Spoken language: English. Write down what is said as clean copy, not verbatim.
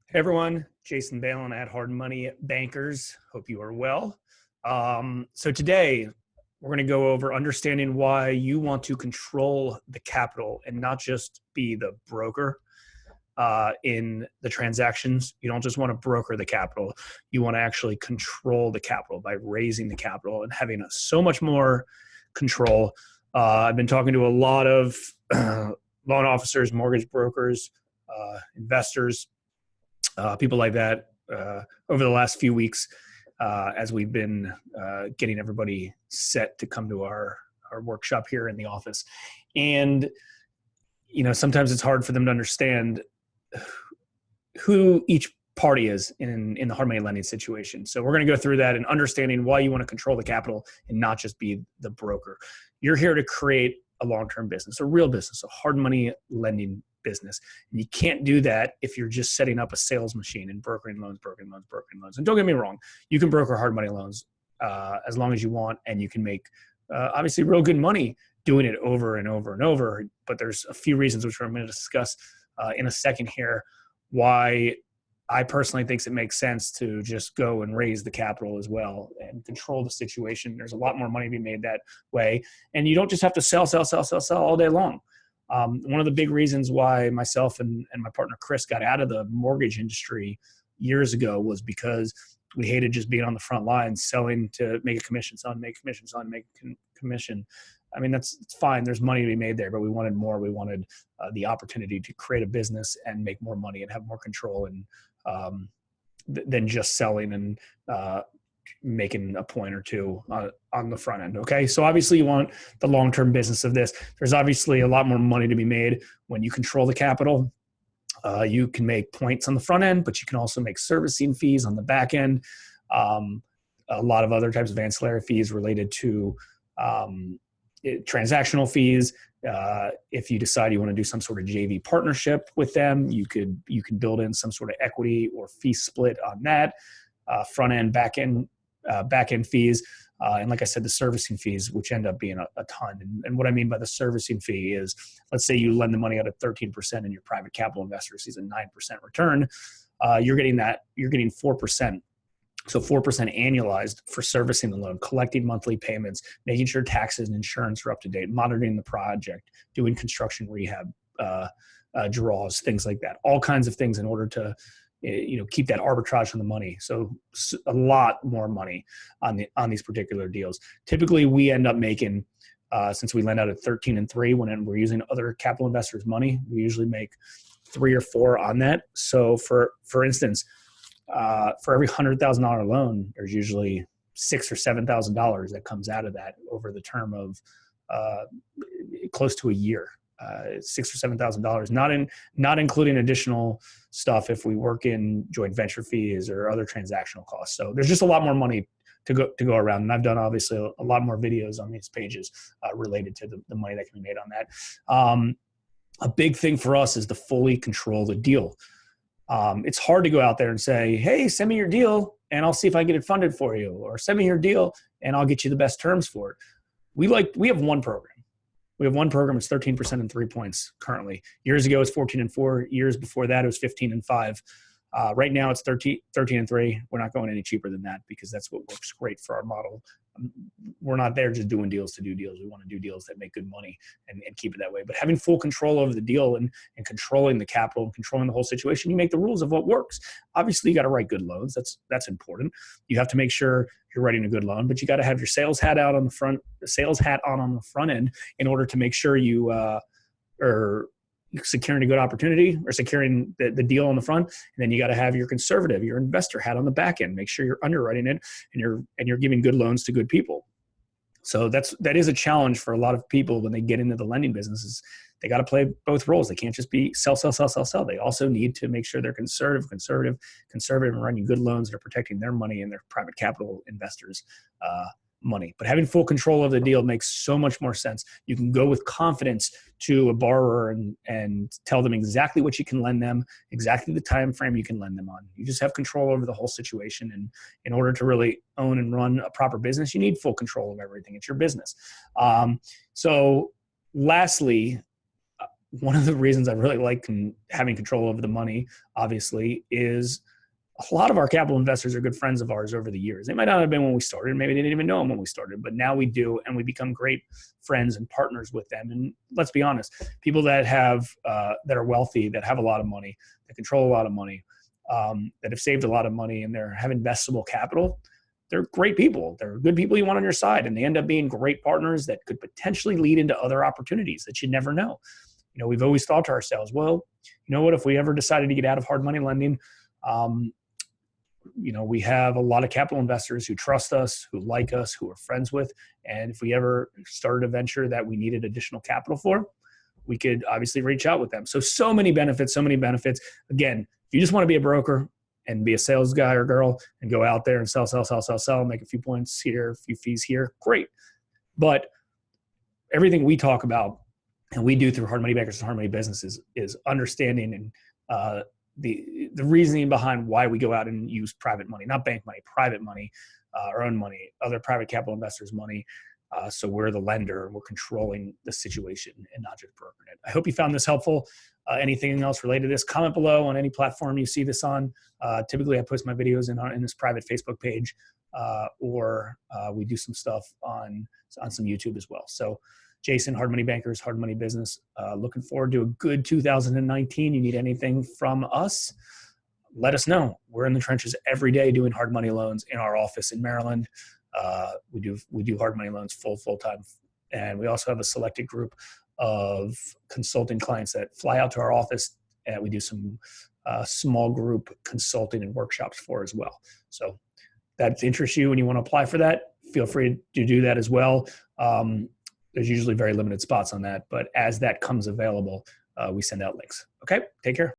Hey everyone, Jason Balin at Hard Money Bankers. Hope you are well. So today we're going to go over understanding why you want to control the capital and not just be the broker in the transactions. You don't just want to broker the capital. You want to actually control the capital by raising the capital and having so much more control. I've been talking to a lot of loan officers, mortgage brokers, investors, people like that over the last few weeks as we've been getting everybody set to come to our workshop here in the office. And, sometimes it's hard for them to understand who each party is in the hard money lending situation. So we're going to go through that and understanding why you want to control the capital and not just be the broker. You're here to create a long-term business, a real business, a hard money lending business. And you can't do that if you're just setting up a sales machine and brokering loans. And don't get me wrong, you can broker hard money loans as long as you want, and you can make obviously real good money doing it over and over and over. But there's a few reasons which I'm going to discuss in a second here why I personally think it makes sense to just go and raise the capital as well and control the situation. There's a lot more money to be made that way. And you don't just have to sell all day long. One of the big reasons why myself and my partner Chris got out of the mortgage industry years ago was because we hated just being on the front line, selling to make a commission, selling to make a commission, selling to make a commission. I mean, it's fine. There's money to be made there, but we wanted more. We wanted the opportunity to create a business and make more money and have more control and than just selling and making a point or two on the front end. Okay. So obviously you want the long-term business of this. There's obviously a lot more money to be made when you control the capital. You can make points on the front end, but you can also make servicing fees on the back end. A lot of other types of ancillary fees related to transactional fees. If you decide you want to do some sort of JV partnership with them, you can build in some sort of equity or fee split on that. Front end, back end fees. And like I said, the servicing fees, which end up being a ton. And what I mean by the servicing fee is, let's say you lend the money out at 13% and your private capital investor sees a 9% return. You're getting 4%. So 4% annualized for servicing the loan, collecting monthly payments, making sure taxes and insurance are up to date, monitoring the project, doing construction rehab draws, things like that. All kinds of things in order to keep that arbitrage on the money. So a lot more money on these particular deals. Typically, we end up making, since we lend out at 13 and 3, when we're using other capital investors' money, we usually make 3 or 4 on that. So for instance, for every $100,000 loan, there's usually $6,000 or $7,000 that comes out of that over the term of close to a year. $6,000 or $7,000, not including additional stuff if we work in joint venture fees or other transactional costs. So there's just a lot more money to go around, and I've done obviously a lot more videos on these pages related to the money that can be made on that. A big thing for us is to fully control the deal. It's hard to go out there and say, hey, send me your deal and I'll see if I can get it funded for you, or send me your deal and I'll get you the best terms for it. We have one program. We have one program. It's 13% and 3 points currently. Years ago, it was 14 and 4. Years before that, it was 15 and 5. Right now, it's 13 and 3. We're not going any cheaper than that because that's what works great for our model. We're not there just doing deals to do deals. We want to do deals that make good money and keep it that way. But having full control over the deal and controlling the capital and controlling the whole situation, you make the rules of what works. Obviously, you got to write good loans. That's important. You have to make sure you're writing a good loan, but you got to have your sales hat out on the front, the sales hat on the front end in order to make sure you are securing a good opportunity or securing the deal on the front. And then you got to have your conservative, your investor hat on the back end. Make sure you're underwriting it and you're giving good loans to good people. So that is a challenge for a lot of people when they get into the lending businesses. They got to play both roles. They can't just be sell. They also need to make sure they're conservative, and running good loans that are protecting their money and their private capital investors' money. But having full control of the deal makes so much more sense. You can go with confidence to a borrower and tell them exactly what you can lend them, exactly the time frame you can lend them on. You just have control over the whole situation. And in order to really own and run a proper business, you need full control of everything. It's your business. So lastly, one of the reasons I really like having control over the money, obviously, is a lot of our capital investors are good friends of ours over the years. They might not have been when we started. Maybe they didn't even know them when we started, but now we do, and we become great friends and partners with them. And let's be honest, people that that are wealthy, that have a lot of money, that control a lot of money, that have saved a lot of money, and have investable capital, they're great people. They're good people you want on your side, and they end up being great partners that could potentially lead into other opportunities that you never know. We've always thought to ourselves, well, you know what, if we ever decided to get out of hard money lending, we have a lot of capital investors who trust us, who like us, who we're friends with. And if we ever started a venture that we needed additional capital for, we could obviously reach out with them. So many benefits, so many benefits. Again, if you just want to be a broker and be a sales guy or girl and go out there and sell, make a few points here, a few fees here, great. But everything we talk about and we do through Hard Money Bankers and Hard Money Businesses is understanding and the reasoning behind why we go out and use private money, not bank money, private money, our own money, other private capital investors' money. So we're the lender and we're controlling the situation and not just brokering it. I hope you found this helpful. Anything else related to this, comment below on any platform you see this on. Typically I post my videos in this private Facebook page, or we do some stuff on some YouTube as well. So Jason, Hard Money Bankers, Hard Money Business. Looking forward to a good 2019. You need anything from us, let us know. We're in the trenches every day doing hard money loans in our office in Maryland. We do hard money loans full time. And we also have a selected group of consulting clients that fly out to our office, and we do some small group consulting and workshops for as well. So that interests you and you want to apply for that, feel free to do that as well. There's usually very limited spots on that, but as that comes available, we send out links. Okay, take care.